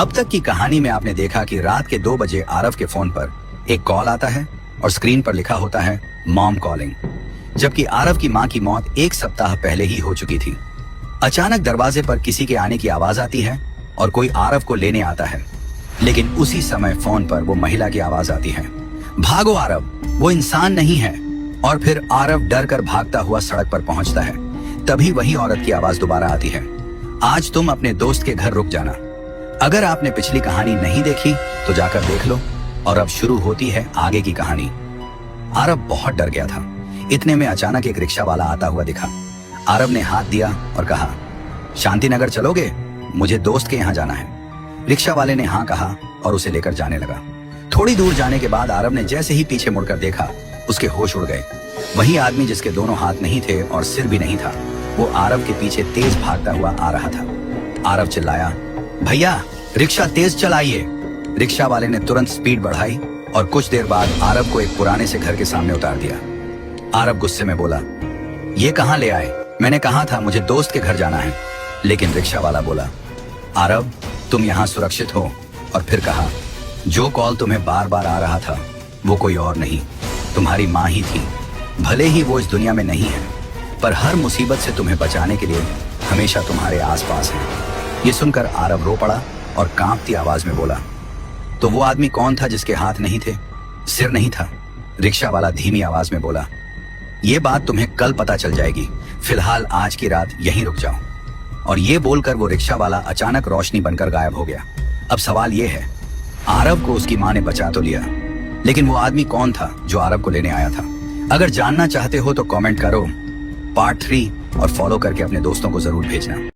अब तक की कहानी में आपने देखा कि रात के 2 बजे आरव के फोन पर एक कॉल आता है और स्क्रीन पर लिखा होता है मॉम कॉलिंग, जबकि आरव की मां की मौत 1 सप्ताह पहले ही हो चुकी थी। अचानक दरवाजे पर किसी के आने की आवाज आती है और कोई आरव को लेने आता है, लेकिन उसी समय फोन पर वो महिला की आवाज आती है, भागो आरव, वो इंसान नहीं है। और फिर आरव डर कर भागता हुआ सड़क पर पहुंचता है। तभी वही औरत की आवाज दोबारा आती है, आज तुम अपने दोस्त के घर रुक जाना। अगर आपने पिछली कहानी नहीं देखी तो जाकर देख लो। और अब शुरू होती है आगे की कहानी। आरव बहुत डर गया था। इतने में अचानक एक रिक्शा वाला आता हुआ दिखा। आरव ने हाथ दिया और कहा, शांतिनगर चलोगे, मुझे दोस्त के यहाँ जाना है। रिक्शा वाले ने हाँ कहा और उसे लेकर जाने लगा। थोड़ी दूर जाने के बाद आरव ने जैसे ही पीछे मुड़कर देखा, उसके होश उड़ गए। वही आदमी जिसके दोनों हाथ नहीं थे और सिर भी नहीं था, वो आरव के पीछे तेज भागता हुआ आ रहा था। आरव चिल्लाया, भैया रिक्शा तेज चलाइए। रिक्शा वाले ने तुरंत स्पीड बढ़ाई और कुछ देर बाद आरव को एक पुराने से घर के सामने उतार दिया। आरव गुस्से में बोला, ये कहाँ ले आए? मैंने कहा था मुझे दोस्त के घर जाना है। लेकिन रिक्शा वाला बोला, आरव तुम यहाँ सुरक्षित हो। और फिर कहा, जो कॉल तुम्हें बार बार आ रहा था वो कोई और नहीं, तुम्हारी माँ ही थी। भले ही वो इस दुनिया में नहीं है, पर हर मुसीबत से तुम्हें बचाने के लिए हमेशा तुम्हारे आसपास है। ये सुनकर आरव रो पड़ा और कांपती आवाज में बोला, तो वो आदमी कौन था जिसके हाथ नहीं थे, सिर नहीं था? रिक्शा वाला धीमी आवाज में बोला, ये बात तुम्हें कल पता चल जाएगी, फिलहाल आज की रात यहीं रुक जाओ। और ये बोलकर वो रिक्शा वाला अचानक रोशनी बनकर गायब हो गया। अब सवाल ये है, आरव को उसकी मां ने बचा तो लिया, लेकिन वो आदमी कौन था जो आरव को लेने आया था? अगर जानना चाहते हो तो कमेंट करो पार्ट 3 और फॉलो करके अपने दोस्तों को जरूर भेजना।